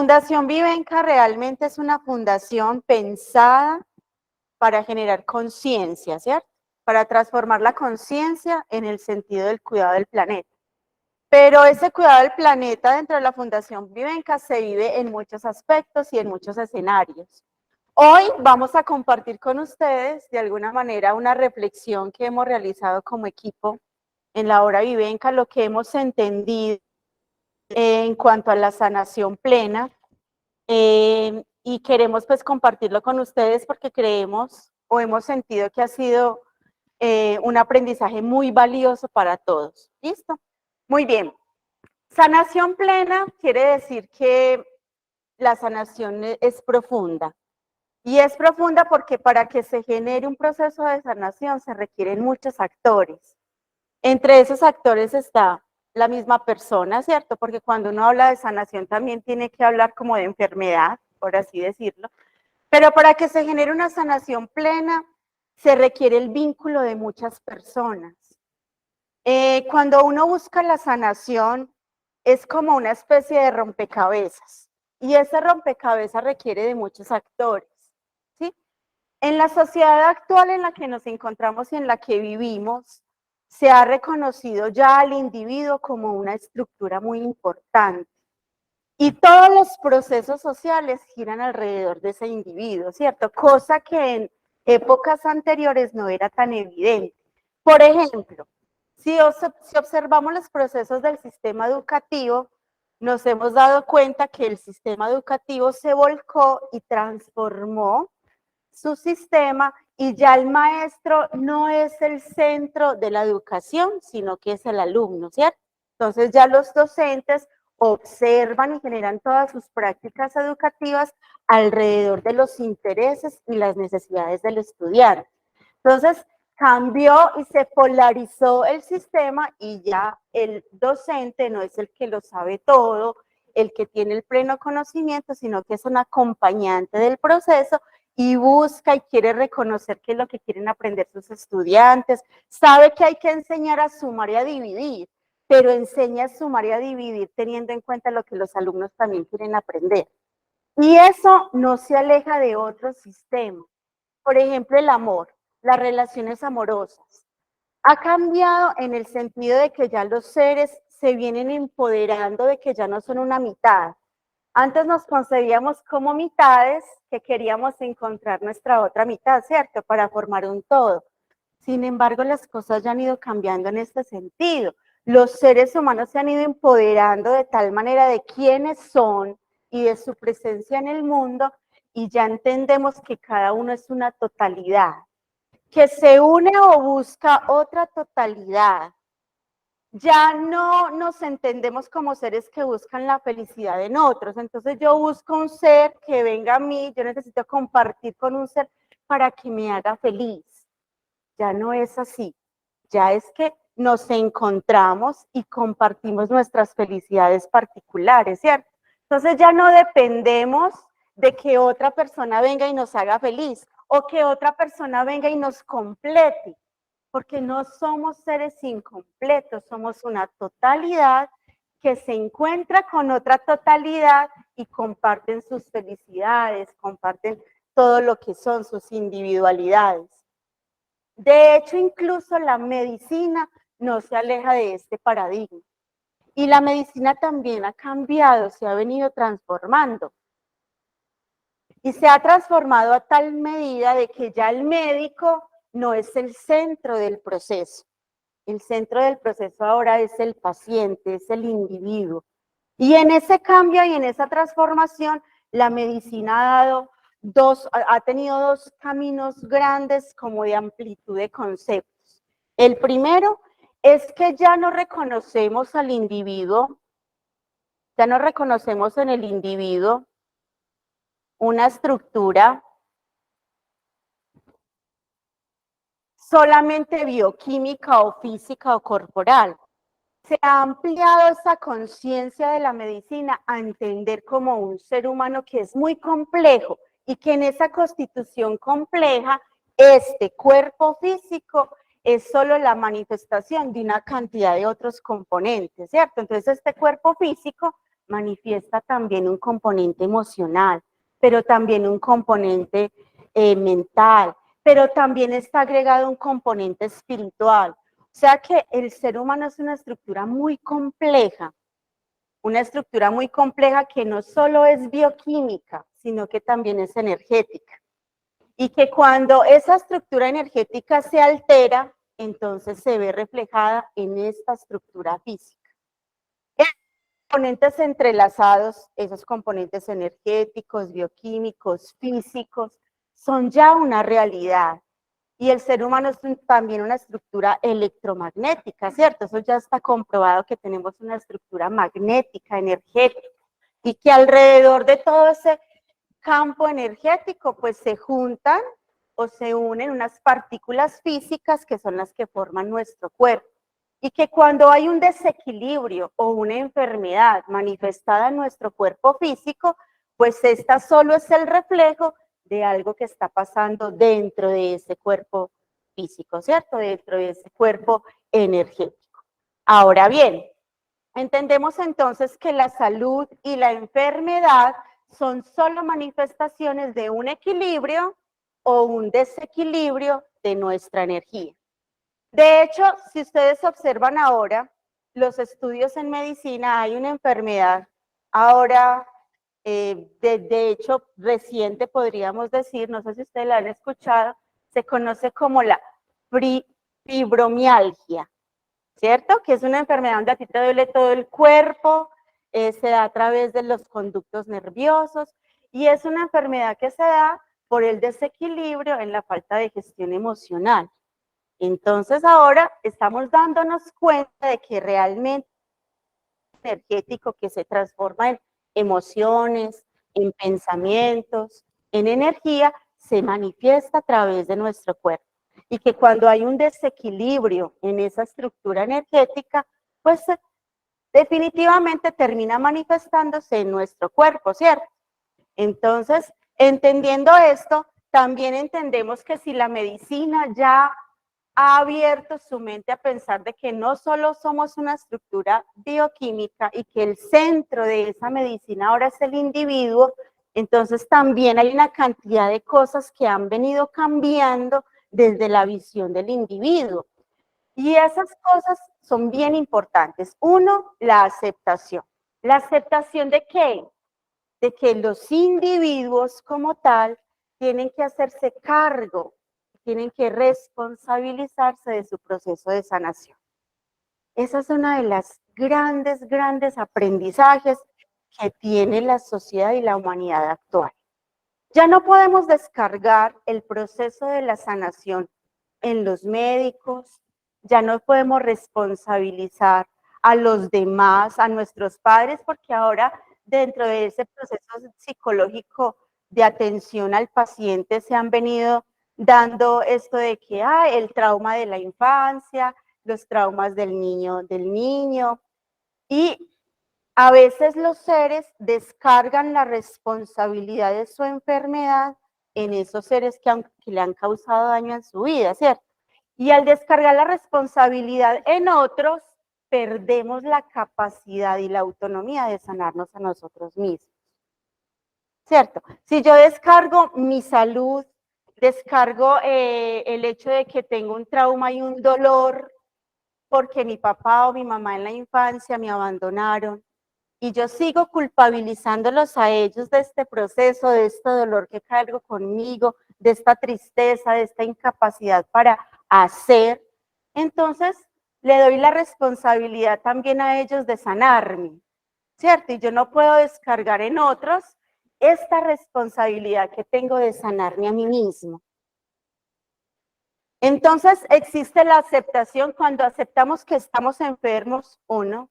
Fundación Vivenca realmente es una fundación pensada para generar conciencia, ¿cierto? Para transformar la conciencia en el sentido del cuidado del planeta. Pero ese cuidado del planeta dentro de la Fundación Vivenca se vive en muchos aspectos y en muchos escenarios. Hoy vamos a compartir con ustedes, de alguna manera, una reflexión que hemos realizado como equipo en la hora Vivenca, lo que hemos entendido en cuanto a la sanación plena, y queremos pues compartirlo con ustedes porque creemos o hemos sentido que ha sido un aprendizaje muy valioso para todos. ¿Listo? Muy bien. Sanación plena quiere decir que la sanación es profunda. Y es profunda porque para que se genere un proceso de sanación se requieren muchos actores. Entre esos actores está la misma persona, ¿cierto? Porque cuando uno habla de sanación también tiene que hablar como de enfermedad, por así decirlo. Pero para que se genere una sanación plena, se requiere el vínculo de muchas personas. Cuando uno busca la sanación, es como una especie de rompecabezas. Y ese rompecabezas requiere de muchos actores, ¿sí? En la sociedad actual en la que nos encontramos y en la que vivimos, se ha reconocido ya al individuo como una estructura muy importante. Y todos los procesos sociales giran alrededor de ese individuo, ¿cierto? Cosa que en épocas anteriores no era tan evidente. Por ejemplo, si observamos los procesos del sistema educativo, nos hemos dado cuenta que el sistema educativo se volcó y transformó su sistema y ya el maestro no es el centro de la educación, sino que es el alumno, ¿cierto? Entonces ya los docentes observan y generan todas sus prácticas educativas alrededor de los intereses y las necesidades del estudiante. Entonces cambió y se polarizó el sistema y ya el docente no es el que lo sabe todo, el que tiene el pleno conocimiento, sino que es un acompañante del proceso y busca y quiere reconocer qué es lo que quieren aprender sus estudiantes, sabe que hay que enseñar a sumar y a dividir, pero enseña a sumar y a dividir teniendo en cuenta lo que los alumnos también quieren aprender. Y eso no se aleja de otros sistemas. Por ejemplo, el amor, las relaciones amorosas. Ha cambiado en el sentido de que ya los seres se vienen empoderando de que ya no son una mitad. Antes nos concebíamos como mitades que queríamos encontrar nuestra otra mitad, ¿cierto? Para formar un todo. Sin embargo, las cosas ya han ido cambiando en este sentido. Los seres humanos se han ido empoderando de tal manera de quiénes son y de su presencia en el mundo, y ya entendemos que cada uno es una totalidad, que se une o busca otra totalidad. Ya no nos entendemos como seres que buscan la felicidad en otros. Entonces yo busco un ser que venga a mí, yo necesito compartir con un ser para que me haga feliz. Ya no es así. Ya es que nos encontramos y compartimos nuestras felicidades particulares, ¿cierto? Entonces ya no dependemos de que otra persona venga y nos haga feliz o que otra persona venga y nos complete, porque no somos seres incompletos, somos una totalidad que se encuentra con otra totalidad y comparten sus felicidades, comparten todo lo que son sus individualidades. De hecho, incluso la medicina no se aleja de este paradigma. Y la medicina también ha cambiado, se ha venido transformando. Y se ha transformado a tal medida de que ya el médico no es el centro del proceso. El centro del proceso ahora es el paciente, es el individuo. Y en ese cambio y en esa transformación, la medicina ha tenido dos caminos grandes como de amplitud de conceptos. El primero es que ya no reconocemos al individuo, ya no reconocemos en el individuo una estructura solamente bioquímica o física o corporal. Se ha ampliado esa conciencia de la medicina a entender como un ser humano que es muy complejo y que en esa constitución compleja, este cuerpo físico es solo la manifestación de una cantidad de otros componentes, ¿cierto? Entonces este cuerpo físico manifiesta también un componente emocional, pero también un componente mental, pero también está agregado un componente espiritual. O sea que el ser humano es una estructura muy compleja que no solo es bioquímica, sino que también es energética. Y que cuando esa estructura energética se altera, entonces se ve reflejada en esta estructura física. Componentes entrelazados, esos componentes energéticos, bioquímicos, físicos, son ya una realidad. Y el ser humano es también una estructura electromagnética, ¿cierto? Eso ya está comprobado que tenemos una estructura magnética, energética, y que alrededor de todo ese campo energético, pues se juntan o se unen unas partículas físicas que son las que forman nuestro cuerpo. Y que cuando hay un desequilibrio o una enfermedad manifestada en nuestro cuerpo físico, pues esta solo es el reflejo de algo que está pasando dentro de ese cuerpo físico, ¿cierto? Dentro de ese cuerpo energético. Ahora bien, entendemos entonces que la salud y la enfermedad son solo manifestaciones de un equilibrio o un desequilibrio de nuestra energía. De hecho, si ustedes observan ahora, los estudios en medicina, hay una enfermedad ahora, de hecho, reciente podríamos decir, no sé si ustedes la han escuchado, se conoce como la fibromialgia, ¿cierto? Que es una enfermedad donde a ti te duele todo el cuerpo, se da a través de los conductos nerviosos y es una enfermedad que se da por el desequilibrio en la falta de gestión emocional. Entonces ahora estamos dándonos cuenta de que realmente es energético que se transforma en emociones, en pensamientos, en energía, se manifiesta a través de nuestro cuerpo. Y que cuando hay un desequilibrio en esa estructura energética, pues definitivamente termina manifestándose en nuestro cuerpo, ¿cierto? Entonces, entendiendo esto, también entendemos que si la medicina ya ha abierto su mente a pensar de que no solo somos una estructura bioquímica y que el centro de esa medicina ahora es el individuo, entonces también hay una cantidad de cosas que han venido cambiando desde la visión del individuo. Y esas cosas son bien importantes. Uno, la aceptación. ¿La aceptación de qué? De que los individuos como tal tienen que hacerse cargo, tienen que responsabilizarse de su proceso de sanación. Esa es una de las grandes aprendizajes que tiene la sociedad y la humanidad actual. Ya no podemos descargar el proceso de la sanación en los médicos, ya no podemos responsabilizar a los demás, a nuestros padres, porque ahora dentro de ese proceso psicológico de atención al paciente se han venido dando esto de que el trauma de la infancia, los traumas del niño, y a veces los seres descargan la responsabilidad de su enfermedad en esos seres que le han causado daño en su vida, ¿cierto? Y al descargar la responsabilidad en otros, perdemos la capacidad y la autonomía de sanarnos a nosotros mismos, ¿cierto? Si yo descargo mi salud, descargo el hecho de que tengo un trauma y un dolor porque mi papá o mi mamá en la infancia me abandonaron, y yo sigo culpabilizándolos a ellos de este proceso, de este dolor que cargo conmigo, de esta tristeza, de esta incapacidad para hacer, entonces le doy la responsabilidad también a ellos de sanarme, ¿cierto? Y yo no puedo descargar en otros esta responsabilidad que tengo de sanarme a mí mismo. Entonces existe la aceptación cuando aceptamos que estamos enfermos, uno,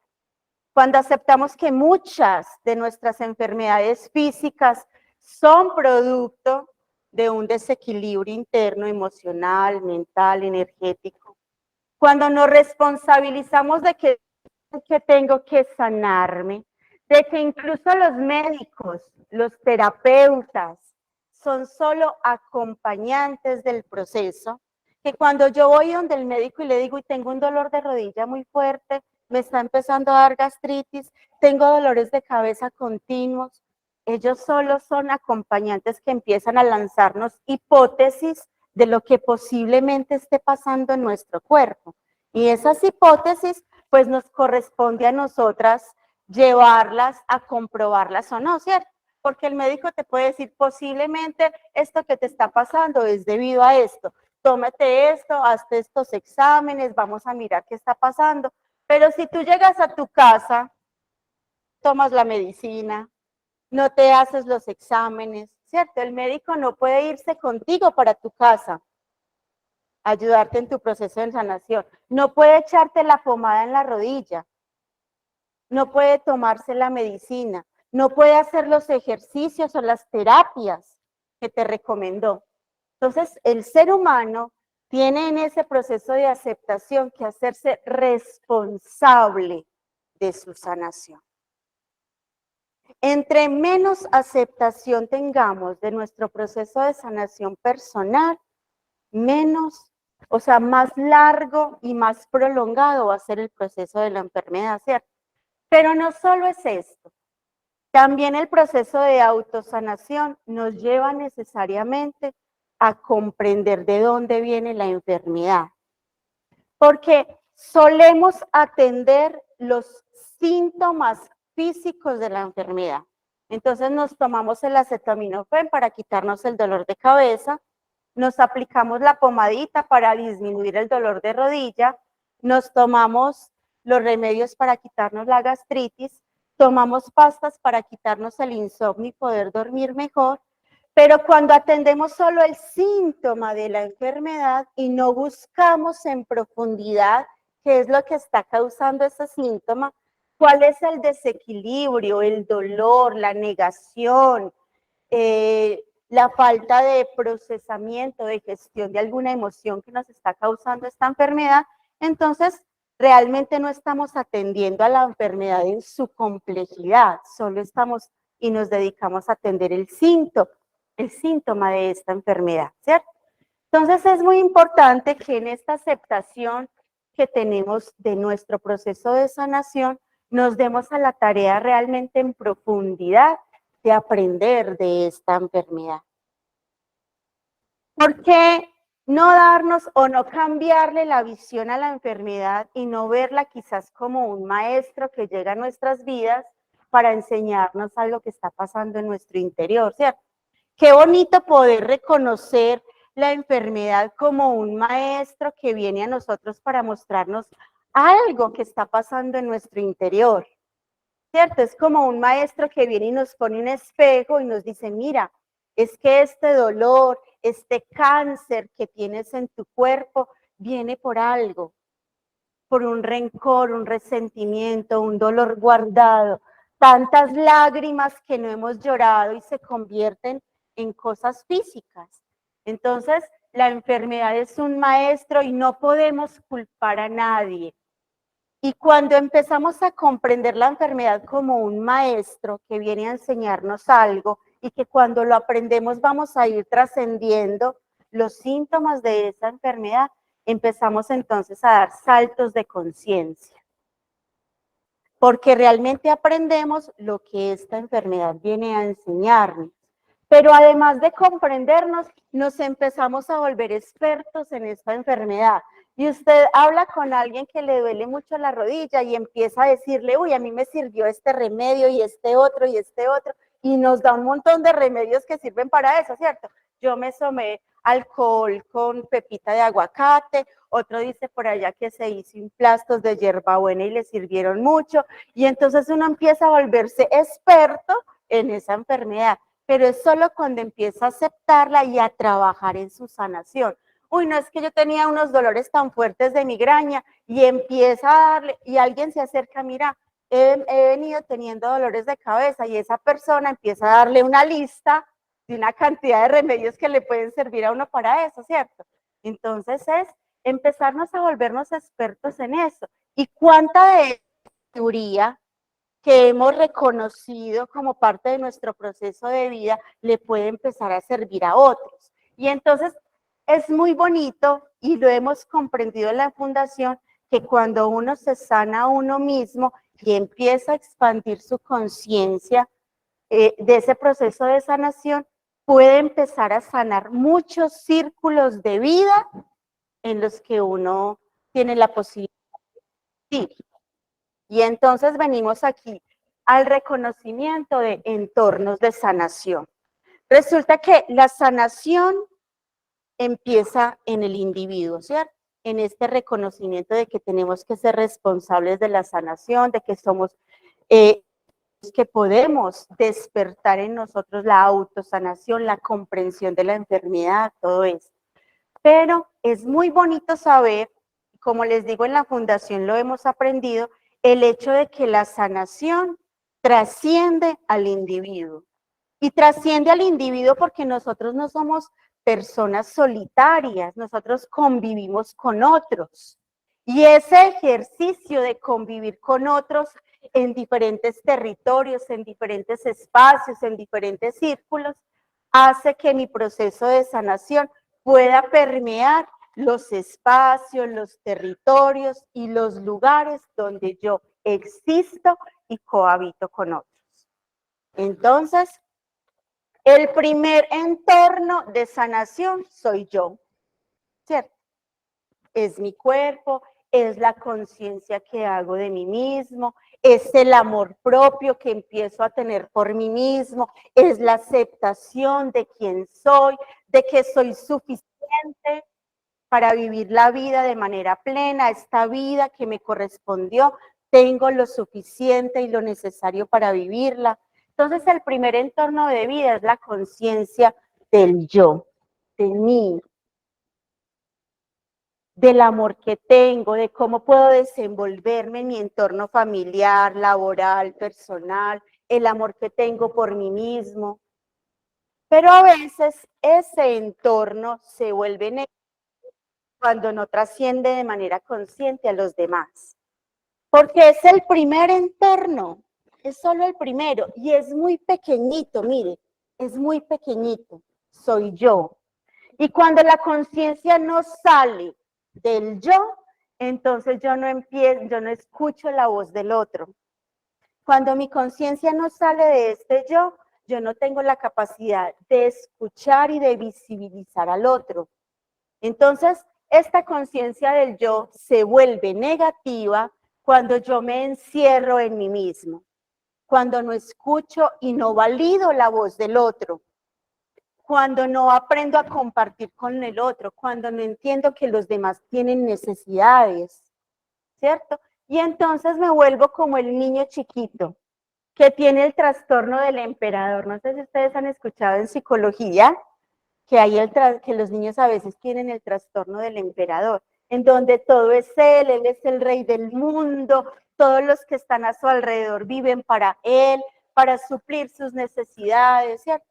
cuando aceptamos que muchas de nuestras enfermedades físicas son producto de un desequilibrio interno, emocional, mental, energético. Cuando nos responsabilizamos de que tengo que sanarme, de que incluso los médicos, los terapeutas, son solo acompañantes del proceso, que cuando yo voy donde el médico y le digo, y tengo un dolor de rodilla muy fuerte, me está empezando a dar gastritis, tengo dolores de cabeza continuos. Ellos solo son acompañantes que empiezan a lanzarnos hipótesis de lo que posiblemente esté pasando en nuestro cuerpo. Y esas hipótesis, pues nos corresponde a nosotras llevarlas a comprobarlas o no, ¿cierto? Porque el médico te puede decir, posiblemente esto que te está pasando es debido a esto. Tómate esto, hazte estos exámenes, vamos a mirar qué está pasando. Pero si tú llegas a tu casa, tomas la medicina, no te haces los exámenes, ¿cierto? El médico no puede irse contigo para tu casa, ayudarte en tu proceso de sanación. No puede echarte la pomada en la rodilla, no puede tomarse la medicina, no puede hacer los ejercicios o las terapias que te recomendó. Entonces, el ser humano tiene en ese proceso de aceptación que hacerse responsable de su sanación. Entre menos aceptación tengamos de nuestro proceso de sanación personal, menos, o sea, más largo y más prolongado va a ser el proceso de la enfermedad, ¿cierto? Pero no solo es esto, también el proceso de autosanación nos lleva necesariamente a comprender de dónde viene la enfermedad. Porque solemos atender los síntomas físicos de la enfermedad. Entonces nos tomamos el acetaminofén para quitarnos el dolor de cabeza, nos aplicamos la pomadita para disminuir el dolor de rodilla, nos tomamos los remedios para quitarnos la gastritis, tomamos pastas para quitarnos el insomnio y poder dormir mejor, pero cuando atendemos solo el síntoma de la enfermedad y no buscamos en profundidad qué es lo que está causando ese síntoma, cuál es el desequilibrio, el dolor, la negación, la falta de procesamiento, de gestión de alguna emoción que nos está causando esta enfermedad, entonces realmente no estamos atendiendo a la enfermedad en su complejidad, solo estamos y nos dedicamos a atender el síntoma de esta enfermedad, ¿cierto? Entonces es muy importante que en esta aceptación que tenemos de nuestro proceso de sanación, nos demos a la tarea realmente en profundidad de aprender de esta enfermedad. ¿Por qué no darnos o no cambiarle la visión a la enfermedad y no verla quizás como un maestro que llega a nuestras vidas para enseñarnos algo que está pasando en nuestro interior, ¿cierto? Qué bonito poder reconocer la enfermedad como un maestro que viene a nosotros para mostrarnos algo que está pasando en nuestro interior, ¿cierto? Es como un maestro que viene y nos pone un espejo y nos dice, mira, es que este dolor, este cáncer que tienes en tu cuerpo viene por algo, por un rencor, un resentimiento, un dolor guardado, tantas lágrimas que no hemos llorado y se convierten en cosas físicas. Entonces, la enfermedad es un maestro y no podemos culpar a nadie. Y cuando empezamos a comprender la enfermedad como un maestro que viene a enseñarnos algo y que cuando lo aprendemos vamos a ir trascendiendo los síntomas de esa enfermedad, empezamos entonces a dar saltos de conciencia. Porque realmente aprendemos lo que esta enfermedad viene a enseñarnos. Pero además de comprendernos, nos empezamos a volver expertos en esta enfermedad. Y usted habla con alguien que le duele mucho la rodilla y empieza a decirle, uy, a mí me sirvió este remedio y este otro y este otro, y nos da un montón de remedios que sirven para eso, ¿cierto? Yo me tomé alcohol con pepita de aguacate, otro dice por allá que se hizo implastos de hierbabuena y le sirvieron mucho, y entonces uno empieza a volverse experto en esa enfermedad, pero es solo cuando empieza a aceptarla y a trabajar en su sanación. Uy, no es que yo tenía unos dolores tan fuertes de migraña y empieza a darle, y alguien se acerca, mira, he venido teniendo dolores de cabeza y esa persona empieza a darle una lista de una cantidad de remedios que le pueden servir a uno para eso, ¿cierto? Entonces es empezarnos a volvernos expertos en eso. ¿Y cuánta de teoría que hemos reconocido como parte de nuestro proceso de vida le puede empezar a servir a otros? Y entonces es muy bonito y lo hemos comprendido en la fundación que cuando uno se sana a uno mismo y empieza a expandir su conciencia de ese proceso de sanación, puede empezar a sanar muchos círculos de vida en los que uno tiene la posibilidad de vivir. Y entonces venimos aquí al reconocimiento de entornos de sanación. Resulta que la sanación empieza en el individuo, ¿cierto? En este reconocimiento de que tenemos que ser responsables de la sanación, de que somos, que podemos despertar en nosotros la autosanación, la comprensión de la enfermedad, todo eso. Pero es muy bonito saber, como les digo, en la fundación lo hemos aprendido, el hecho de que la sanación trasciende al individuo. Y trasciende al individuo porque nosotros no somos personas solitarias, nosotros convivimos con otros. Y ese ejercicio de convivir con otros en diferentes territorios, en diferentes espacios, en diferentes círculos, hace que mi proceso de sanación pueda permear los espacios, los territorios y los lugares donde yo existo y cohabito con otros. Entonces, el primer entorno de sanación soy yo, ¿cierto? Es mi cuerpo, es la conciencia que hago de mí mismo, es el amor propio que empiezo a tener por mí mismo, es la aceptación de quién soy, de que soy suficiente para vivir la vida de manera plena, esta vida que me correspondió, tengo lo suficiente y lo necesario para vivirla. Entonces, el primer entorno de vida es la conciencia del yo, de mí, del amor que tengo, de cómo puedo desenvolverme en mi entorno familiar, laboral, personal, el amor que tengo por mí mismo. Pero a veces ese entorno se vuelve negativo cuando no trasciende de manera consciente a los demás. Porque es el primer entorno, es solo el primero y es muy pequeñito, mire, es muy pequeñito, soy yo. Y cuando la conciencia no sale del yo, entonces yo no escucho la voz del otro. Cuando mi conciencia no sale de este yo no tengo la capacidad de escuchar y de visibilizar al otro. Entonces, esta conciencia del yo se vuelve negativa cuando yo me encierro en mí mismo, cuando no escucho y no valido la voz del otro, cuando no aprendo a compartir con el otro, cuando no entiendo que los demás tienen necesidades, ¿cierto? Y entonces me vuelvo como el niño chiquito que tiene el trastorno del emperador. No sé si ustedes han escuchado en psicología que que los niños a veces tienen el trastorno del emperador, en donde todo es él es el rey del mundo, todos los que están a su alrededor viven para él, para suplir sus necesidades, ¿cierto?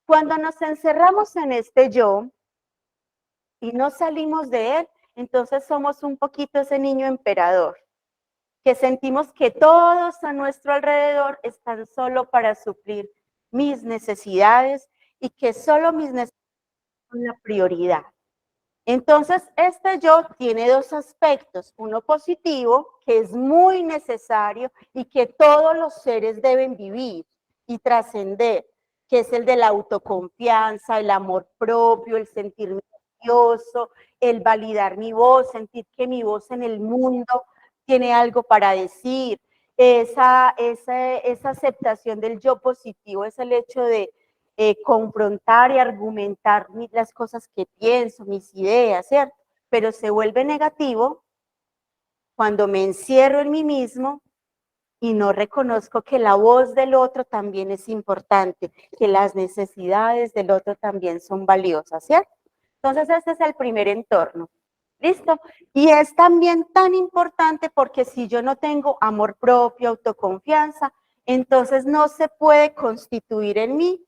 Cuando nos encerramos en este yo y no salimos de él, entonces somos un poquito ese niño emperador, que sentimos que todos a nuestro alrededor están solo para suplir mis necesidades y que solo mis necesidades son la prioridad. Entonces, este yo tiene dos aspectos, uno positivo, que es muy necesario y que todos los seres deben vivir y trascender, que es el de la autoconfianza, el amor propio, el sentirme valioso, el validar mi voz, sentir que mi voz en el mundo tiene algo para decir. Esa aceptación del yo positivo es el hecho de confrontar y argumentar las cosas que pienso, mis ideas, ¿cierto? Pero se vuelve negativo cuando me encierro en mí mismo y no reconozco que la voz del otro también es importante, que las necesidades del otro también son valiosas, ¿cierto? Entonces, este es el primer entorno. ¿Listo? Y es también tan importante porque si yo no tengo amor propio, autoconfianza, entonces no se puede constituir en mí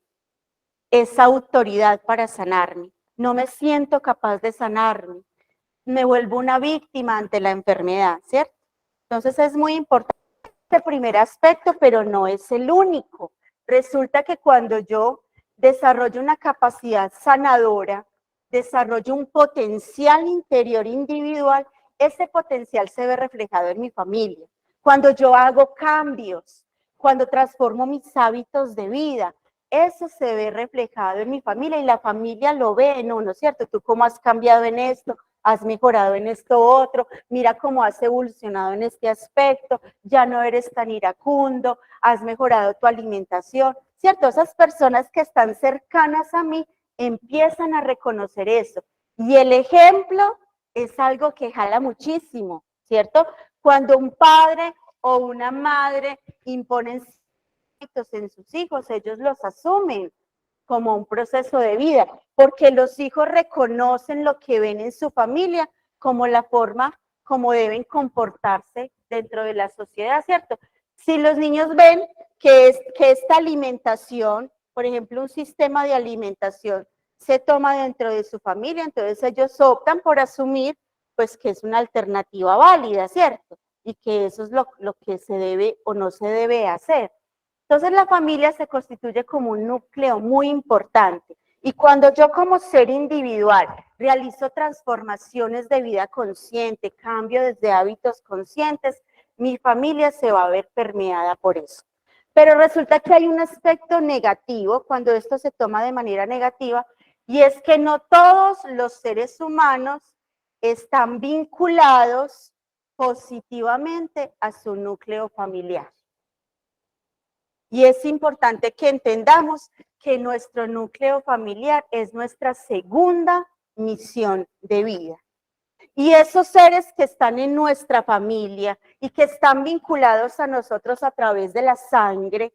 esa autoridad para sanarme. No me siento capaz de sanarme. Me vuelvo una víctima ante la enfermedad, ¿cierto? Entonces es muy importante este primer aspecto, pero no es el único. Resulta que cuando yo desarrollo una capacidad sanadora, desarrollo un potencial interior individual, ese potencial se ve reflejado en mi familia. Cuando yo hago cambios, cuando transformo mis hábitos de vida, eso se ve reflejado en mi familia y la familia lo ve en uno, ¿cierto? Tú cómo has cambiado en esto, has mejorado en esto otro, mira cómo has evolucionado en este aspecto, ya no eres tan iracundo, has mejorado tu alimentación, ¿cierto? Esas personas que están cercanas a mí empiezan a reconocer eso. Y el ejemplo es algo que jala muchísimo, ¿cierto? Cuando un padre o una madre imponen hábitos en sus hijos, ellos los asumen como un proceso de vida, porque los hijos reconocen lo que ven en su familia como la forma como deben comportarse dentro de la sociedad, ¿cierto? Si los niños ven que esta alimentación, por ejemplo, un sistema de alimentación se toma dentro de su familia, entonces ellos optan por asumir pues que es una alternativa válida, ¿cierto? Y que eso es lo que se debe o no se debe hacer. Entonces la familia se constituye como un núcleo muy importante. Y cuando yo como ser individual realizo transformaciones de vida consciente, cambio desde hábitos conscientes, mi familia se va a ver permeada por eso. Pero resulta que hay un aspecto negativo cuando esto se toma de manera negativa, y es que no todos los seres humanos están vinculados positivamente a su núcleo familiar. Y es importante que entendamos que nuestro núcleo familiar es nuestra segunda misión de vida. Y esos seres que están en nuestra familia y que están vinculados a nosotros a través de la sangre,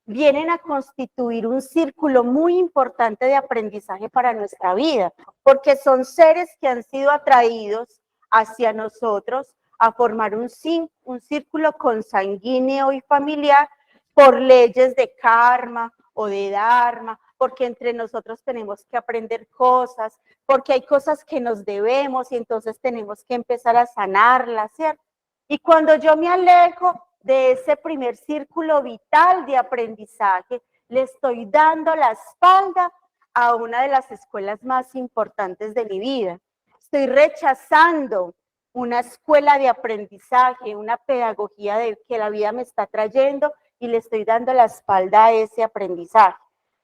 vienen a constituir un círculo muy importante de aprendizaje para nuestra vida, porque son seres que han sido atraídos hacia nosotros a formar un círculo consanguíneo y familiar por leyes de karma o de dharma, porque entre nosotros tenemos que aprender cosas, porque hay cosas que nos debemos y entonces tenemos que empezar a sanarlas, ¿cierto? Y cuando yo me alejo de ese primer círculo vital de aprendizaje, le estoy dando la espalda a una de las escuelas más importantes de mi vida. Estoy rechazando una escuela de aprendizaje, una pedagogía que la vida me está trayendo y le estoy dando la espalda a ese aprendizaje.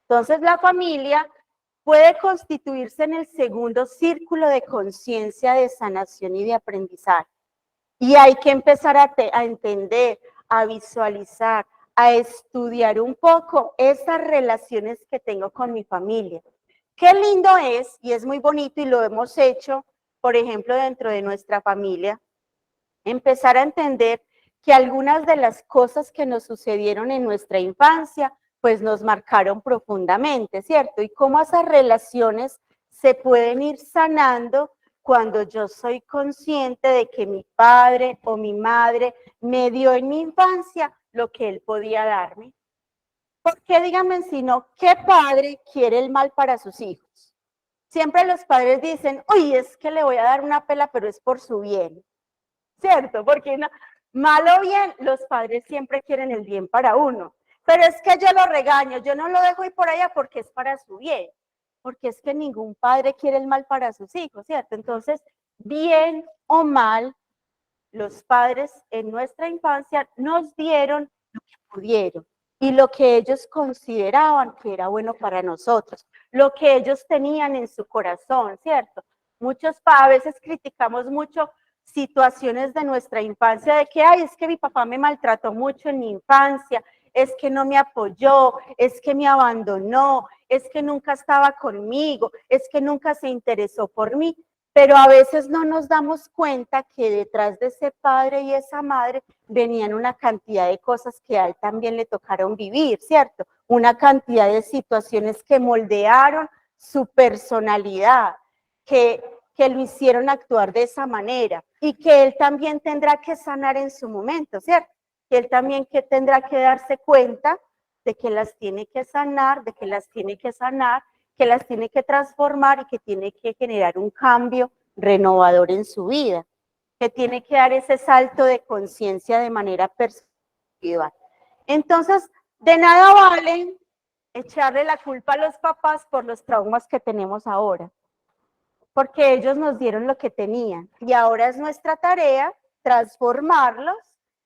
Entonces la familia puede constituirse en el segundo círculo de conciencia, de sanación y de aprendizaje. Y hay que empezar a entender, a visualizar, a estudiar un poco esas relaciones que tengo con mi familia. Qué lindo es, y es muy bonito, y lo hemos hecho, por ejemplo, dentro de nuestra familia, empezar a entender que algunas de las cosas que nos sucedieron en nuestra infancia, pues nos marcaron profundamente, ¿cierto? Y cómo esas relaciones se pueden ir sanando cuando yo soy consciente de que mi padre o mi madre me dio en mi infancia lo que él podía darme. Porque díganme si no, ¿qué padre quiere el mal para sus hijos? Siempre los padres dicen, uy, es que le voy a dar una pela, pero es por su bien. ¿Cierto? Porque no, mal o bien, los padres siempre quieren el bien para uno. Pero es que yo lo regaño, yo no lo dejo ir por allá porque es para su bien. Porque es que ningún padre quiere el mal para sus hijos, ¿cierto? Entonces, bien o mal, los padres en nuestra infancia nos dieron lo que pudieron y lo que ellos consideraban que era bueno para nosotros, lo que ellos tenían en su corazón, ¿cierto? Muchos a veces criticamos mucho situaciones de nuestra infancia de que, ay, es que mi papá me maltrató mucho en mi infancia, es que no me apoyó, es que me abandonó, es que nunca estaba conmigo, es que nunca se interesó por mí. Pero a veces no nos damos cuenta que detrás de ese padre y esa madre venían una cantidad de cosas que a él también le tocaron vivir, ¿cierto? Una cantidad de situaciones que moldearon su personalidad, que lo hicieron actuar de esa manera y que él también tendrá que sanar en su momento, ¿cierto? Que él también tendrá que darse cuenta de que las tiene que sanar, de que las tiene que sanar, que las tiene que transformar y que tiene que generar un cambio renovador en su vida, que tiene que dar ese salto de conciencia de manera personal. Entonces, de nada vale echarle la culpa a los papás por los traumas que tenemos ahora. porque ellos nos dieron lo que tenían y ahora es nuestra tarea transformarlos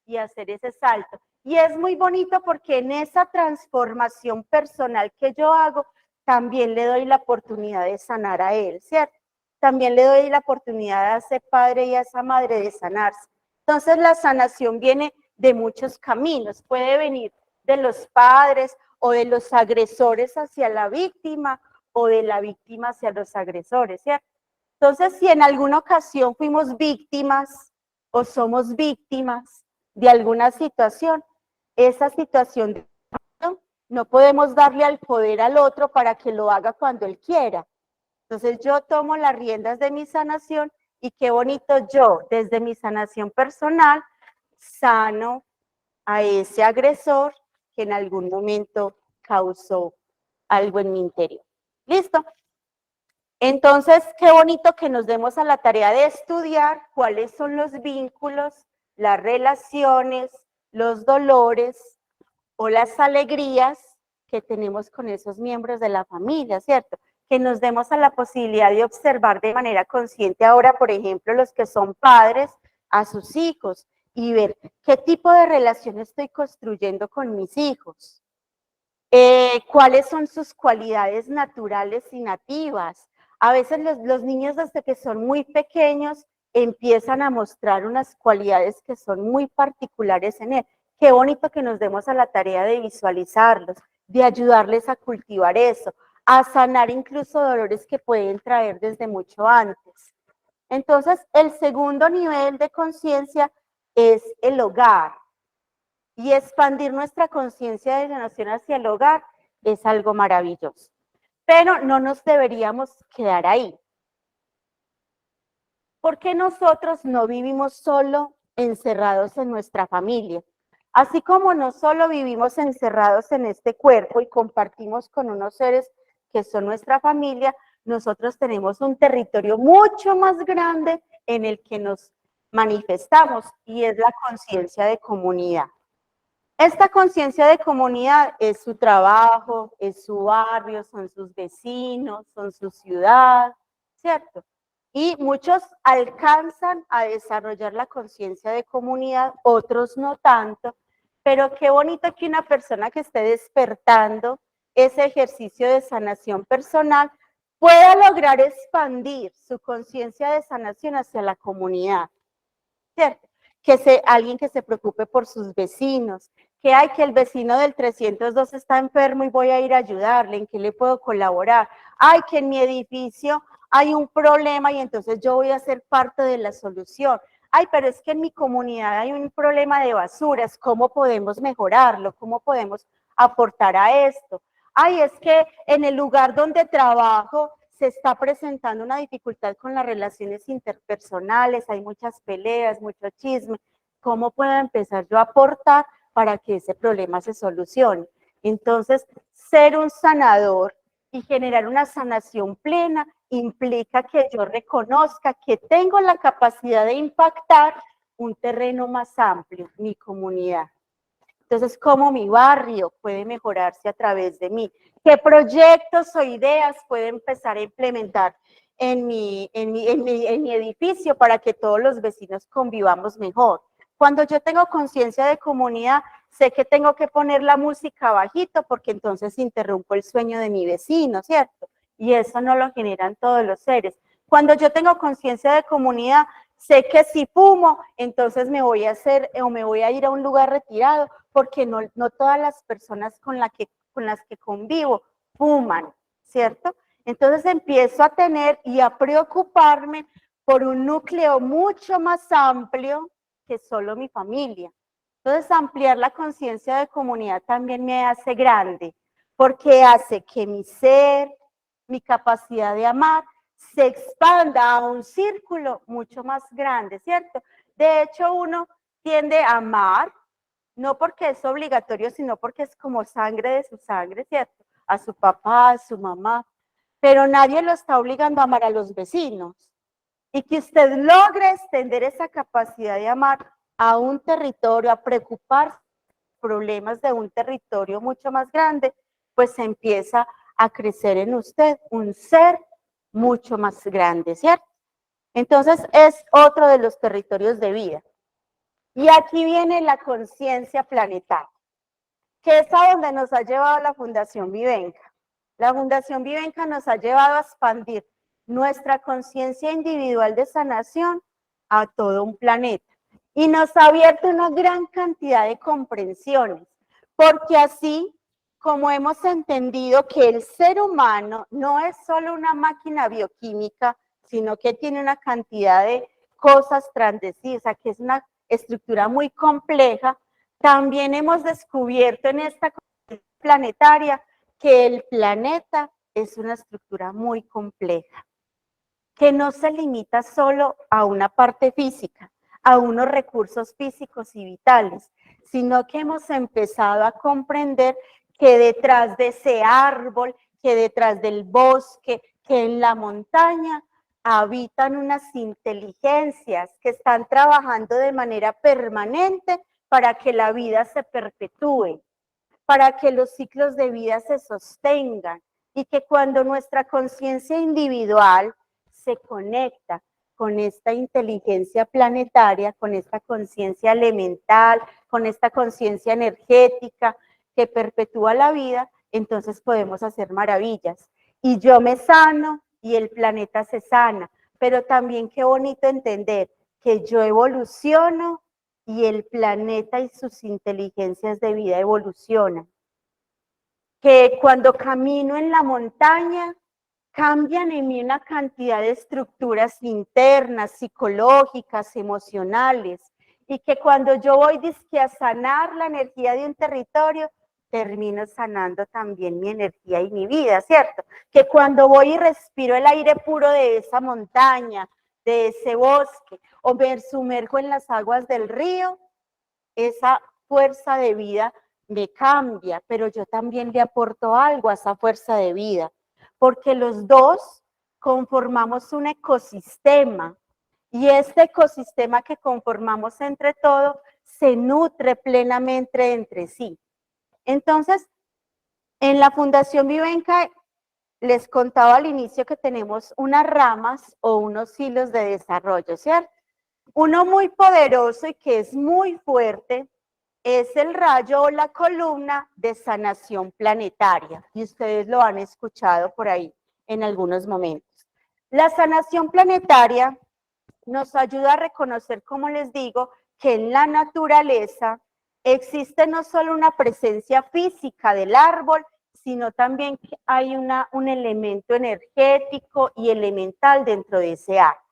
y hacer ese salto. Y es muy bonito porque en esa transformación personal que yo hago, también le doy la oportunidad de sanar a él, ¿cierto? También le doy la oportunidad a ese padre y a esa madre de sanarse. Entonces la sanación viene de muchos caminos, puede venir de los padres o de los agresores hacia la víctima o de la víctima hacia los agresores, ¿cierto? Entonces, si en alguna ocasión fuimos víctimas o somos víctimas de alguna situación, esa situación no podemos darle al poder al otro para que lo haga cuando él quiera. Entonces yo tomo las riendas de mi sanación y qué bonito yo, desde mi sanación personal, sano a ese agresor que en algún momento causó algo en mi interior. ¿Listo? Entonces, qué bonito que nos demos a la tarea de estudiar cuáles son los vínculos, las relaciones, los dolores o las alegrías que tenemos con esos miembros de la familia, ¿cierto? Que nos demos a la posibilidad de observar de manera consciente ahora, por ejemplo, los que son padres a sus hijos y ver qué tipo de relación estoy construyendo con mis hijos, cuáles son sus cualidades naturales y nativas. A veces los niños desde que son muy pequeños empiezan a mostrar unas cualidades que son muy particulares en él. Qué bonito que nos demos a la tarea de visualizarlos, de ayudarles a cultivar eso, a sanar incluso dolores que pueden traer desde mucho antes. Entonces, el segundo nivel de conciencia es el hogar. Y expandir nuestra conciencia de sanación hacia el hogar es algo maravilloso. Pero no nos deberíamos quedar ahí. Porque nosotros no vivimos solo encerrados en nuestra familia. Así como no solo vivimos encerrados en este cuerpo y compartimos con unos seres que son nuestra familia, nosotros tenemos un territorio mucho más grande en el que nos manifestamos y es la conciencia de comunidad. Esta conciencia de comunidad es su trabajo, es su barrio, son sus vecinos, son su ciudad, ¿cierto? Y muchos alcanzan a desarrollar la conciencia de comunidad, otros no tanto, pero qué bonito que una persona que esté despertando ese ejercicio de sanación personal pueda lograr expandir su conciencia de sanación hacia la comunidad, ¿cierto? Alguien que se preocupe por sus vecinos, que hay que el vecino del 302 está enfermo y voy a ir a ayudarle, ¿en qué le puedo colaborar? Ay, que en mi edificio hay un problema y entonces yo voy a ser parte de la solución. Ay, pero es que en mi comunidad hay un problema de basuras, ¿cómo podemos mejorarlo? ¿Cómo podemos aportar a esto? Ay, es que en el lugar donde trabajo se está presentando una dificultad con las relaciones interpersonales, hay muchas peleas, mucho chisme. ¿Cómo puedo empezar yo a aportar para que ese problema se solucione? Entonces, ser un sanador y generar una sanación plena implica que yo reconozca que tengo la capacidad de impactar un terreno más amplio, mi comunidad. Entonces, ¿cómo mi barrio puede mejorarse a través de mí? ¿Qué proyectos o ideas puedo empezar a implementar en mi edificio para que todos los vecinos convivamos mejor? Cuando yo tengo conciencia de comunidad, sé que tengo que poner la música bajito porque entonces interrumpo el sueño de mi vecino, ¿cierto? Y eso no lo generan todos los seres. Cuando yo tengo conciencia de comunidad, sé que si fumo, entonces me voy a hacer o me voy a ir a un lugar retirado porque no todas las personas con las que convivo fuman, ¿cierto? Entonces empiezo a tener y a preocuparme por un núcleo mucho más amplio que solo mi familia. Entonces ampliar la conciencia de comunidad también me hace grande, porque hace que mi ser, mi capacidad de amar, se expanda a un círculo mucho más grande, ¿cierto? De hecho, uno tiende a amar, no porque es obligatorio, sino porque es como sangre de su sangre, ¿cierto? A su papá, a su mamá, pero nadie lo está obligando a amar a los vecinos. Y que usted logre extender esa capacidad de amar a un territorio, a preocuparse por problemas de un territorio mucho más grande, pues empieza a crecer en usted un ser mucho más grande, ¿cierto? Entonces es otro de los territorios de vida. Y aquí viene la conciencia planetaria, que es a donde nos ha llevado la Fundación Vivenca. La Fundación Vivenca nos ha llevado a expandir nuestra conciencia individual de sanación a todo un planeta. Y nos ha abierto una gran cantidad de comprensiones, porque así como hemos entendido que el ser humano no es solo una máquina bioquímica, sino que tiene una cantidad de cosas transdecisas, que es una estructura muy compleja, también hemos descubierto en esta planetaria que el planeta es una estructura muy compleja, que no se limita solo a una parte física, a unos recursos físicos y vitales, sino que hemos empezado a comprender que detrás de ese árbol, que detrás del bosque, que en la montaña habitan unas inteligencias que están trabajando de manera permanente para que la vida se perpetúe, para que los ciclos de vida se sostengan y que cuando nuestra conciencia individual se conecta con esta inteligencia planetaria, con esta conciencia elemental, con esta conciencia energética que perpetúa la vida, entonces podemos hacer maravillas. Y yo me sano y el planeta se sana, pero también qué bonito entender que yo evoluciono y el planeta y sus inteligencias de vida evolucionan. Que cuando camino en la montaña, cambian en mí una cantidad de estructuras internas, psicológicas, emocionales, y que cuando yo voy dizque a sanar la energía de un territorio, termino sanando también mi energía y mi vida, ¿cierto? Que cuando voy y respiro el aire puro de esa montaña, de ese bosque, o me sumerjo en las aguas del río, esa fuerza de vida me cambia, pero yo también le aporto algo a esa fuerza de vida, porque los dos conformamos un ecosistema y este ecosistema que conformamos entre todos se nutre plenamente entre sí. Entonces, en la Fundación Vivenca les contaba al inicio que tenemos unas ramas o unos hilos de desarrollo, ¿cierto? Uno muy poderoso y que es muy fuerte es el rayo o la columna de sanación planetaria, y ustedes lo han escuchado por ahí en algunos momentos. La sanación planetaria nos ayuda a reconocer, como les digo, que en la naturaleza existe no solo una presencia física del árbol, sino también que hay un elemento energético y elemental dentro de ese árbol.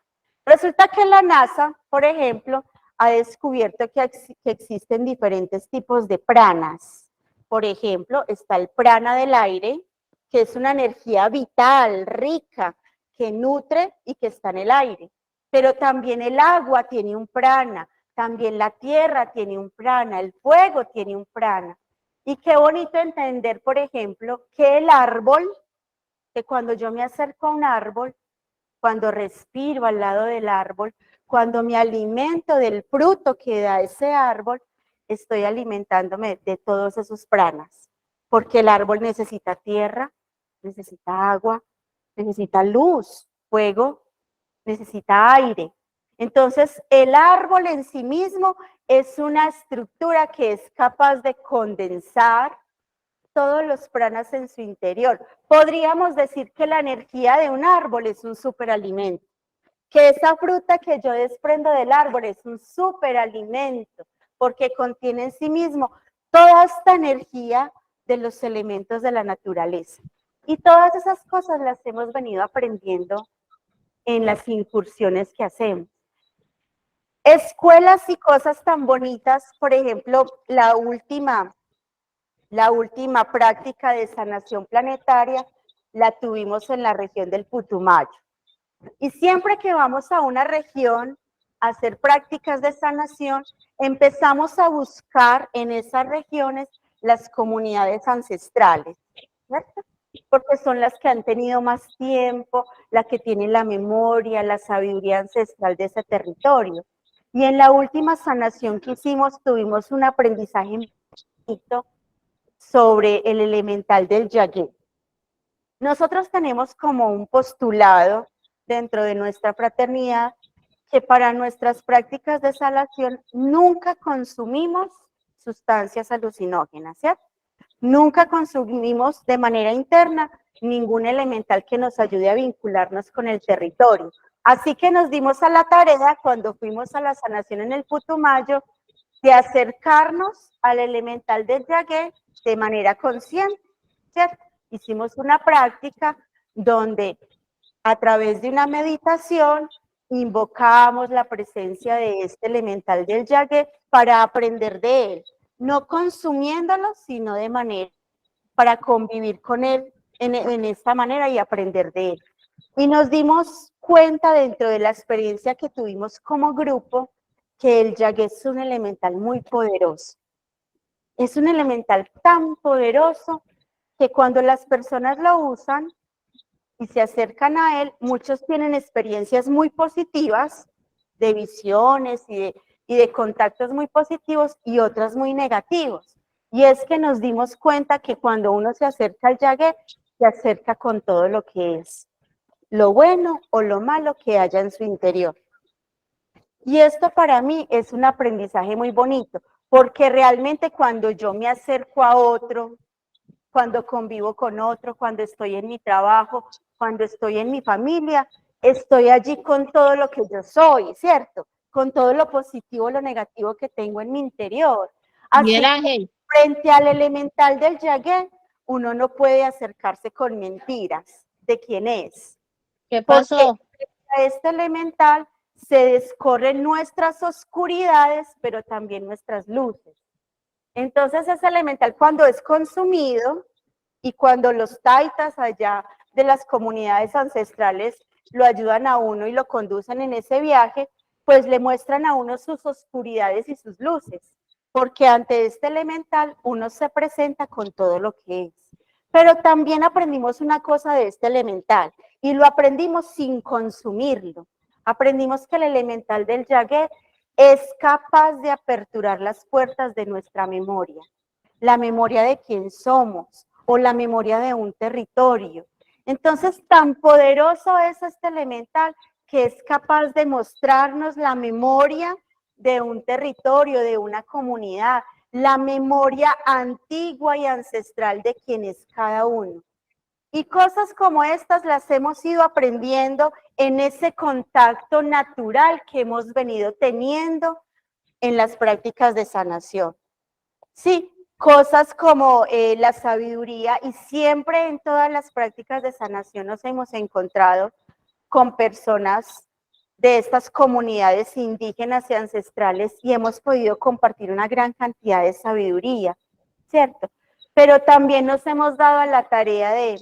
Resulta que la NASA, por ejemplo, ha descubierto que existen diferentes tipos de pranas. Por ejemplo, está el prana del aire, que es una energía vital, rica, que nutre y que está en el aire. Pero también el agua tiene un prana, también la tierra tiene un prana, el fuego tiene un prana. Y qué bonito entender, por ejemplo, que el árbol, que cuando yo me acerco a un árbol, cuando respiro al lado del árbol, cuando me alimento del fruto que da ese árbol, estoy alimentándome de todos esos pranas, porque el árbol necesita tierra, necesita agua, necesita luz, fuego, necesita aire. Entonces, el árbol en sí mismo es una estructura que es capaz de condensar todos los pranas en su interior. Podríamos decir que la energía de un árbol es un superalimento, que esa fruta que yo desprendo del árbol es un superalimento, porque contiene en sí mismo toda esta energía de los elementos de la naturaleza. Y todas esas cosas las hemos venido aprendiendo en las incursiones que hacemos. Escuelas y cosas tan bonitas, por ejemplo, la última práctica de sanación planetaria la tuvimos en la región del Putumayo. Y siempre que vamos a una región a hacer prácticas de sanación, empezamos a buscar en esas regiones las comunidades ancestrales, ¿cierto? Porque son las que han tenido más tiempo, las que tienen la memoria, la sabiduría ancestral de ese territorio. Y en la última sanación que hicimos tuvimos un aprendizaje sobre el elemental del Yagé. Nosotros tenemos como un postulado dentro de nuestra fraternidad que para nuestras prácticas de salación nunca consumimos sustancias alucinógenas, ¿cierto? Nunca consumimos de manera interna ningún elemental que nos ayude a vincularnos con el territorio. Así que nos dimos a la tarea, cuando fuimos a la sanación en el Putumayo, de acercarnos al elemental del Yagué de manera consciente, ¿cierto? Hicimos una práctica donde a través de una meditación invocamos la presencia de este elemental del Yagué para aprender de él, no consumiéndolo, sino de manera para convivir con él en esta manera y aprender de él. Y nos dimos cuenta dentro de la experiencia que tuvimos como grupo que el Yagué es un elemental muy poderoso. Es un elemental tan poderoso que cuando las personas lo usan y se acercan a él, muchos tienen experiencias muy positivas de visiones y de contactos muy positivos y otras muy negativos. Y es que nos dimos cuenta que cuando uno se acerca al Yagué, se acerca con todo lo que es, lo bueno o lo malo que haya en su interior. Y esto para mí es un aprendizaje muy bonito, porque realmente cuando yo me acerco a otro, cuando convivo con otro, cuando estoy en mi trabajo, cuando estoy en mi familia, estoy allí con todo lo que yo soy, ¿cierto? Con todo lo positivo, lo negativo que tengo en mi interior. Así que frente al elemental del Yagué, uno no puede acercarse con mentiras de quién es. ¿Qué pasó? Porque a este elemental se descorren nuestras oscuridades, pero también nuestras luces. Entonces ese elemental cuando es consumido y cuando los taitas allá de las comunidades ancestrales lo ayudan a uno y lo conducen en ese viaje, pues le muestran a uno sus oscuridades y sus luces, porque ante este elemental uno se presenta con todo lo que es. Pero también aprendimos una cosa de este elemental y lo aprendimos sin consumirlo. Aprendimos que el elemental del Yagué es capaz de aperturar las puertas de nuestra memoria, la memoria de quién somos o la memoria de un territorio. Entonces, tan poderoso es este elemental que es capaz de mostrarnos la memoria de un territorio, de una comunidad, la memoria antigua y ancestral de quién es cada uno. Y cosas como estas las hemos ido aprendiendo en ese contacto natural que hemos venido teniendo en las prácticas de sanación. Sí, cosas como la sabiduría, y siempre en todas las prácticas de sanación nos hemos encontrado con personas de estas comunidades indígenas y ancestrales y hemos podido compartir una gran cantidad de sabiduría, ¿cierto? Pero también nos hemos dado a la tarea de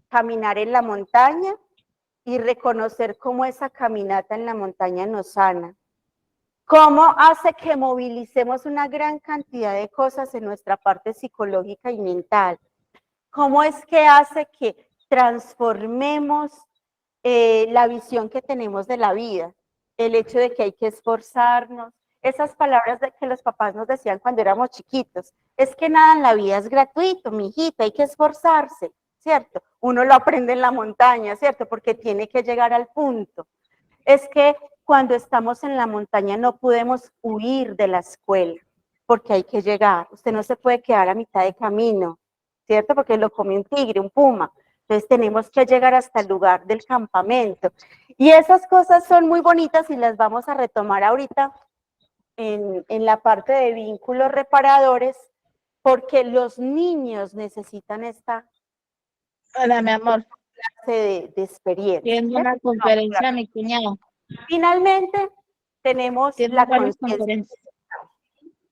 caminar en la montaña y reconocer cómo esa caminata en la montaña nos sana. Cómo hace que movilicemos una gran cantidad de cosas en nuestra parte psicológica y mental. Cómo es que hace que transformemos la visión que tenemos de la vida. El hecho de que hay que esforzarnos. Esas palabras que los papás nos decían cuando éramos chiquitos. Es que nada en la vida es gratuito, mijita, hay que esforzarse, ¿cierto? Uno lo aprende en la montaña, ¿cierto? Porque tiene que llegar al punto. Es que cuando estamos en la montaña no podemos huir de la escuela, porque hay que llegar. Usted no se puede quedar a mitad de camino, ¿cierto? Porque lo come un tigre, un puma. Entonces tenemos que llegar hasta el lugar del campamento. Y esas cosas son muy bonitas y las vamos a retomar ahorita en la parte de vínculos reparadores, porque los niños necesitan esta Hola, mi amor. clase de experiencia. Tiene una conferencia, mi cuñado. Finalmente, tenemos la conciencia.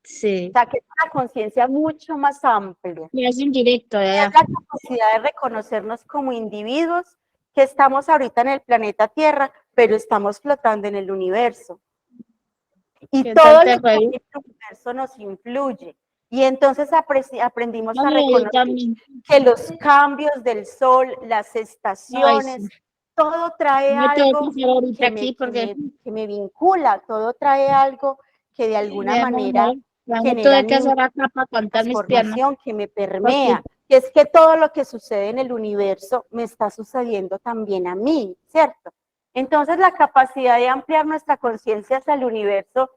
Sí. O sea, que es una conciencia mucho más amplia. Y es indirecto, Es la capacidad de reconocernos como individuos que estamos ahorita en el planeta Tierra, pero estamos flotando en el universo. Y todo lo que hay en el universo nos influye. Y entonces aprendimos a reconocer que los cambios del sol, las estaciones, todo trae algo que me vincula, todo trae algo que de alguna manera genera transformación, que me permea. que es que todo lo que sucede en el universo me está sucediendo también a mí, ¿cierto? Entonces la capacidad de ampliar nuestra conciencia hacia el universo,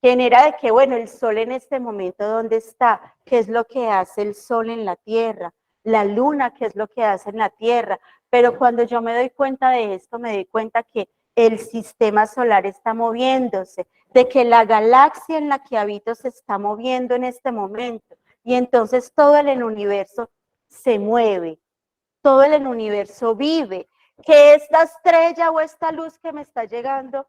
genera de que, bueno, el sol en este momento, ¿dónde está? ¿Qué es lo que hace el sol en la Tierra? La luna, ¿qué es lo que hace en la Tierra? Pero cuando yo me doy cuenta de esto, me doy cuenta que el sistema solar está moviéndose, de que la galaxia en la que habito se está moviendo en este momento. Y entonces todo el universo se mueve, todo el universo vive. Que esta estrella o esta luz que me está llegando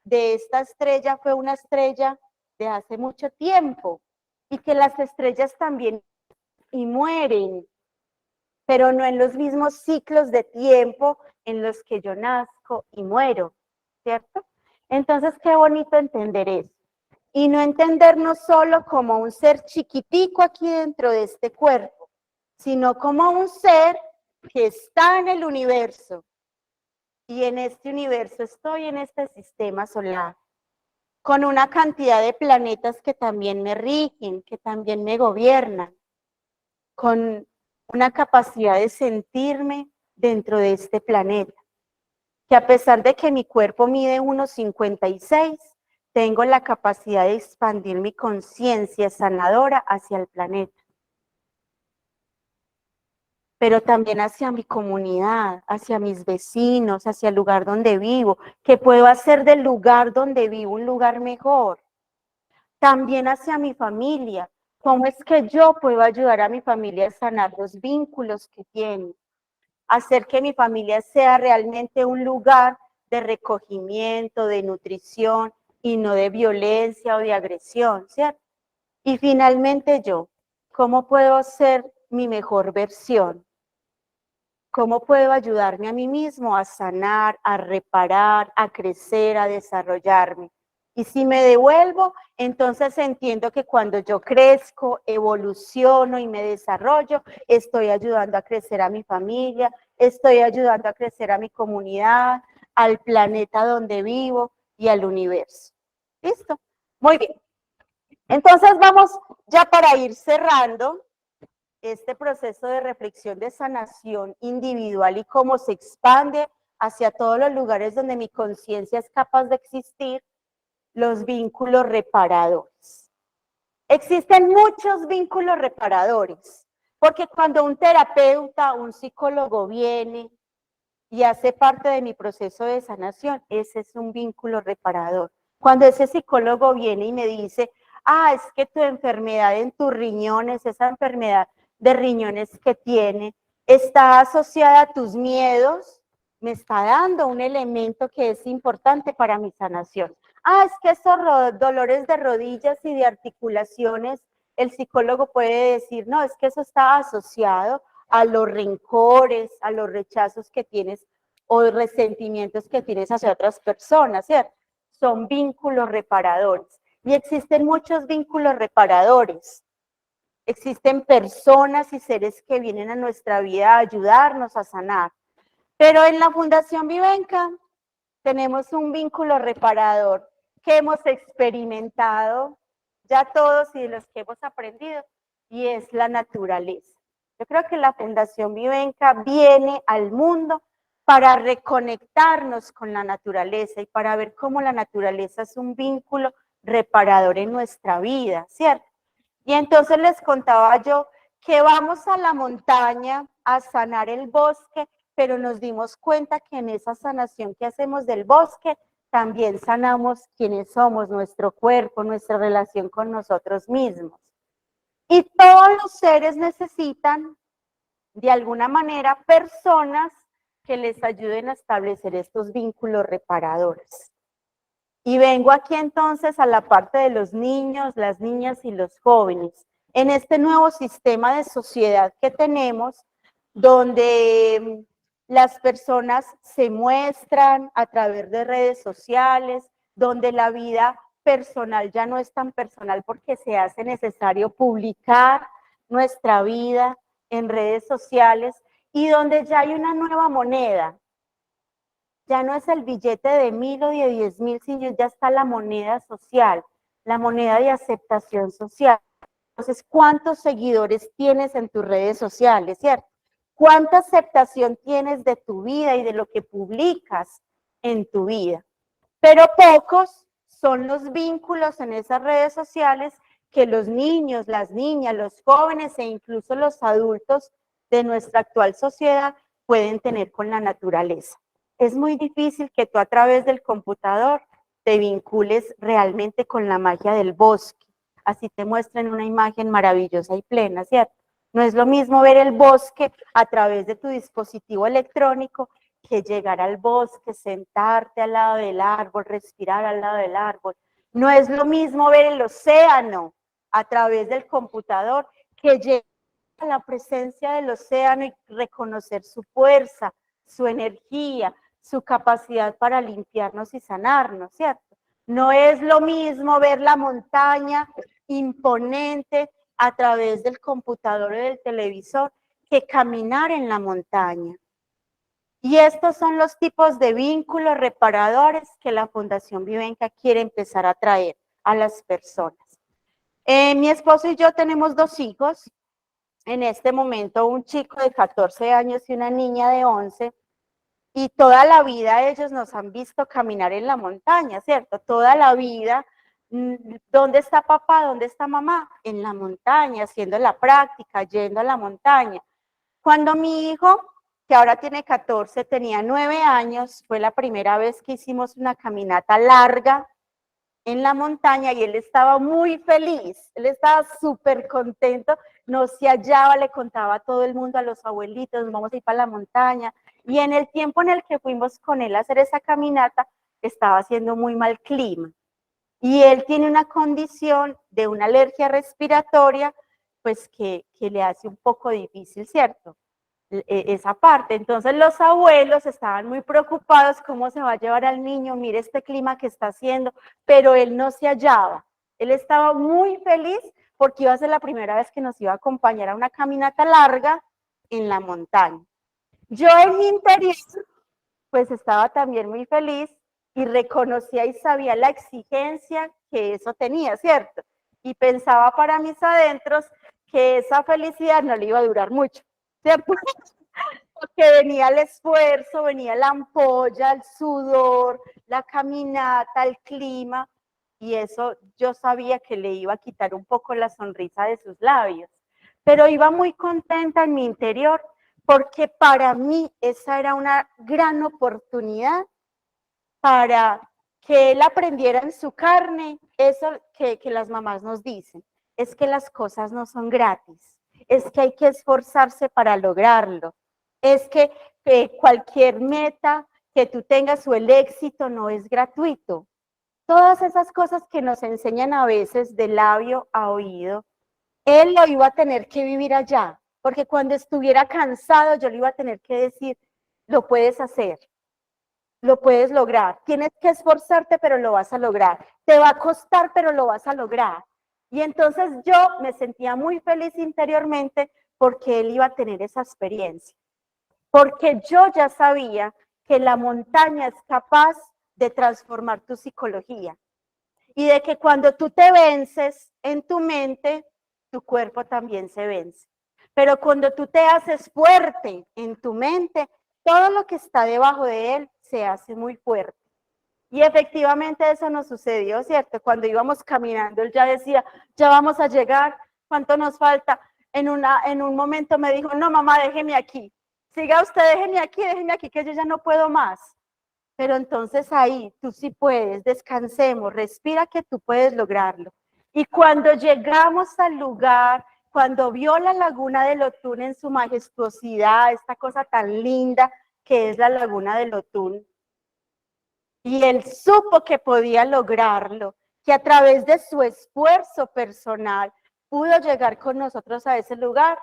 de esta estrella fue una estrella de hace mucho tiempo y que las estrellas también y mueren, pero no en los mismos ciclos de tiempo en los que yo nazco y muero, ¿cierto? Entonces, qué bonito entender eso. Y no entendernos solo como un ser chiquitico aquí dentro de este cuerpo, sino como un ser que está en el universo. Y en este universo estoy en este sistema solar, con una cantidad de planetas que también me rigen, que también me gobiernan, con una capacidad de sentirme dentro de este planeta, que a pesar de que mi cuerpo mide 1,56, tengo la capacidad de expandir mi conciencia sanadora hacia el planeta, pero también hacia mi comunidad, hacia mis vecinos, hacia el lugar donde vivo, que puedo hacer del lugar donde vivo un lugar mejor. También hacia mi familia, cómo es que yo puedo ayudar a mi familia a sanar los vínculos que tiene, hacer que mi familia sea realmente un lugar de recogimiento, de nutrición y no de violencia o de agresión, ¿cierto? Y finalmente yo, ¿cómo puedo ser mi mejor versión? ¿Cómo puedo ayudarme a mí mismo a sanar, a reparar, a crecer, a desarrollarme? Y si me devuelvo, entonces entiendo que cuando yo crezco, evoluciono y me desarrollo, estoy ayudando a crecer a mi familia, estoy ayudando a crecer a mi comunidad, al planeta donde vivo y al universo. ¿Listo? Muy bien. Entonces vamos ya para ir cerrando este proceso de reflexión de sanación individual y cómo se expande hacia todos los lugares donde mi conciencia es capaz de existir, los vínculos reparadores. Existen muchos vínculos reparadores, porque cuando un terapeuta, un psicólogo viene y hace parte de mi proceso de sanación, ese es un vínculo reparador. Cuando ese psicólogo viene y me dice, es que tu enfermedad en tus riñones, esa enfermedad de riñones que tiene, está asociada a tus miedos, me está dando un elemento que es importante para mi sanación. Es que esos dolores de rodillas y de articulaciones, el psicólogo puede decir, no, es que eso está asociado a los rencores, a los rechazos que tienes o resentimientos que tienes hacia otras personas, ¿cierto? Son vínculos reparadores. Y existen muchos vínculos reparadores. Existen personas y seres que vienen a nuestra vida a ayudarnos a sanar. Pero en la Fundación Vivenca tenemos un vínculo reparador que hemos experimentado ya todos y de los que hemos aprendido, y es la naturaleza. Yo creo que la Fundación Vivenca viene al mundo para reconectarnos con la naturaleza y para ver cómo la naturaleza es un vínculo reparador en nuestra vida, ¿cierto? Y entonces les contaba yo que vamos a la montaña a sanar el bosque, pero nos dimos cuenta que en esa sanación que hacemos del bosque, también sanamos quienes somos, nuestro cuerpo, nuestra relación con nosotros mismos. Y todos los seres necesitan, de alguna manera, personas que les ayuden a establecer estos vínculos reparadores. Y vengo aquí entonces a la parte de los niños, las niñas y los jóvenes. En este nuevo sistema de sociedad que tenemos, donde las personas se muestran a través de redes sociales, donde la vida personal ya no es tan personal porque se hace necesario publicar nuestra vida en redes sociales y donde ya hay una nueva moneda. Ya no es el billete de 1.000 o de 10.000, sino ya está la moneda social, la moneda de aceptación social. Entonces, ¿cuántos seguidores tienes en tus redes sociales, cierto? ¿Cuánta aceptación tienes de tu vida y de lo que publicas en tu vida? Pero pocos son los vínculos en esas redes sociales que los niños, las niñas, los jóvenes e incluso los adultos de nuestra actual sociedad pueden tener con la naturaleza. Es muy difícil que tú a través del computador te vincules realmente con la magia del bosque. Así te muestran una imagen maravillosa y plena, ¿cierto? No es lo mismo ver el bosque a través de tu dispositivo electrónico que llegar al bosque, sentarte al lado del árbol, respirar al lado del árbol. No es lo mismo ver el océano a través del computador que llegar a la presencia del océano y reconocer su fuerza, su energía, su capacidad para limpiarnos y sanarnos, ¿cierto? No es lo mismo ver la montaña imponente a través del computador o del televisor que caminar en la montaña. Y estos son los tipos de vínculos reparadores que la Fundación Vivenca quiere empezar a traer a las personas. Mi esposo y yo tenemos 2 hijos. En este momento un chico de 14 años y una niña de 11. Y toda la vida ellos nos han visto caminar en la montaña, ¿cierto? Toda la vida. ¿Dónde está papá? ¿Dónde está mamá? En la montaña, haciendo la práctica, yendo a la montaña. Cuando mi hijo, que ahora tiene 14, tenía 9 años, fue la primera vez que hicimos una caminata larga en la montaña y él estaba muy feliz, él estaba súper contento, no se hallaba, le contaba a todo el mundo, a los abuelitos, vamos a ir para la montaña. Y en el tiempo en el que fuimos con él a hacer esa caminata, estaba haciendo muy mal clima. Y él tiene una condición de una alergia respiratoria, pues que le hace un poco difícil, ¿cierto? Esa parte. Entonces los abuelos estaban muy preocupados cómo se va a llevar al niño, mire este clima que está haciendo, pero él no se hallaba. Él estaba muy feliz porque iba a ser la primera vez que nos iba a acompañar a una caminata larga en la montaña. Yo en mi interior, pues estaba también muy feliz y reconocía y sabía la exigencia que eso tenía, ¿cierto? Y pensaba para mis adentros que esa felicidad no le iba a durar mucho, ¿cierto? Porque venía el esfuerzo, venía la ampolla, el sudor, la caminata, el clima, y eso yo sabía que le iba a quitar un poco la sonrisa de sus labios. Pero iba muy contenta en mi interior, porque para mí esa era una gran oportunidad para que él aprendiera en su carne eso que las mamás nos dicen, es que las cosas no son gratis, es que hay que esforzarse para lograrlo, es que cualquier meta que tú tengas o el éxito no es gratuito. Todas esas cosas que nos enseñan a veces de labio a oído, él lo iba a tener que vivir allá, porque cuando estuviera cansado yo le iba a tener que decir, lo puedes hacer, lo puedes lograr. Tienes que esforzarte, pero lo vas a lograr. Te va a costar, pero lo vas a lograr. Y entonces yo me sentía muy feliz interiormente porque él iba a tener esa experiencia. Porque yo ya sabía que la montaña es capaz de transformar tu psicología. Y de que cuando tú te vences en tu mente, tu cuerpo también se vence. Pero cuando tú te haces fuerte en tu mente, todo lo que está debajo de él se hace muy fuerte. Y efectivamente eso nos sucedió, ¿cierto? Cuando íbamos caminando, él ya decía, ya vamos a llegar, ¿cuánto nos falta? En un momento me dijo, no, mamá, déjeme aquí. Siga usted, déjeme aquí, que yo ya no puedo más. Pero entonces ahí tú sí puedes, descansemos, respira que tú puedes lograrlo. Y cuando llegamos al lugar, cuando vio la laguna de Lotún en su majestuosidad, esta cosa tan linda que es la laguna de Lotún, y él supo que podía lograrlo, que a través de su esfuerzo personal pudo llegar con nosotros a ese lugar,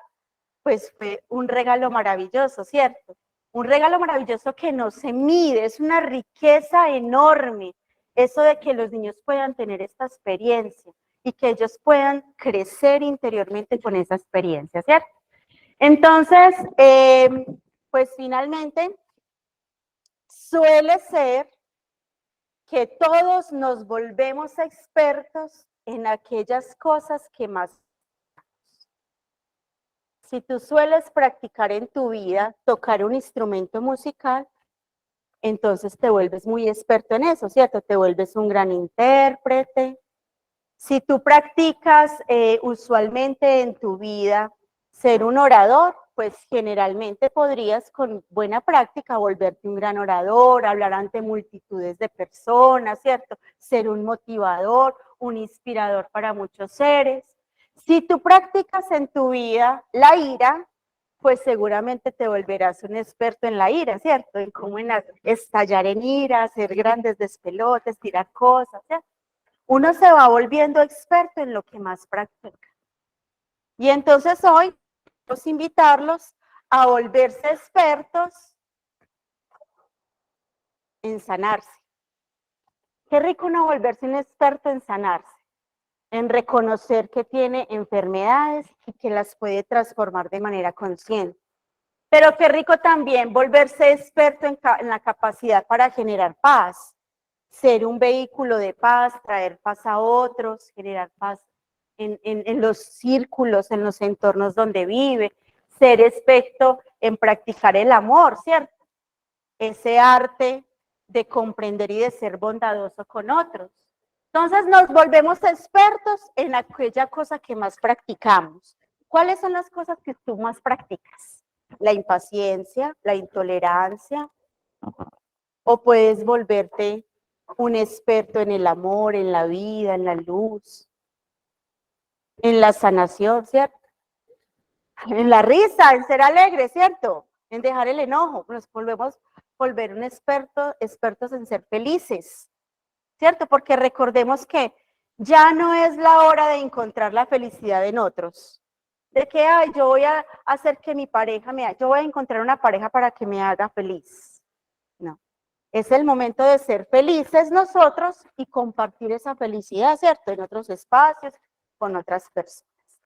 pues fue un regalo maravilloso, ¿cierto? Un regalo maravilloso que no se mide, es una riqueza enorme, eso de que los niños puedan tener esta experiencia y que ellos puedan crecer interiormente con esa experiencia, ¿cierto? Entonces, pues finalmente, suele ser que todos nos volvemos expertos en aquellas cosas que más Si tú sueles practicar en tu vida tocar un instrumento musical, entonces te vuelves muy experto en eso, ¿cierto? Te vuelves un gran intérprete. Si tú practicas usualmente en tu vida ser un orador, pues generalmente podrías con buena práctica volverte un gran orador, hablar ante multitudes de personas, ¿cierto? Ser un motivador, un inspirador para muchos seres. Si tú practicas en tu vida la ira, pues seguramente te volverás un experto en la ira, ¿cierto? En cómo estallar en ira, hacer grandes despelotes, tirar cosas, ¿cierto? Uno se va volviendo experto en lo que más practica. Y entonces hoy vamos a invitarlos a volverse expertos en sanarse. Qué rico uno volverse un experto en sanarse, en reconocer que tiene enfermedades y que las puede transformar de manera consciente. Pero qué rico también volverse experto en la capacidad para generar paz, ser un vehículo de paz, traer paz a otros, generar paz en los círculos, en los entornos donde vive, ser experto en practicar el amor, ¿cierto? Ese arte de comprender y de ser bondadoso con otros. Entonces nos volvemos expertos en aquella cosa que más practicamos. ¿Cuáles son las cosas que tú más practicas? La impaciencia, la intolerancia, o puedes volverte un experto en el amor, en la vida, en la luz, en la sanación, ¿cierto? En la risa, en ser alegre, ¿cierto? En dejar el enojo. Nos volvemos volver un expertos en ser felices, ¿cierto? Porque recordemos que ya no es la hora de encontrar la felicidad en otros. De que, ay, yo voy a hacer que mi pareja yo voy a encontrar una pareja para que me haga feliz. No. Es el momento de ser felices nosotros y compartir esa felicidad, ¿cierto? En otros espacios, con otras personas.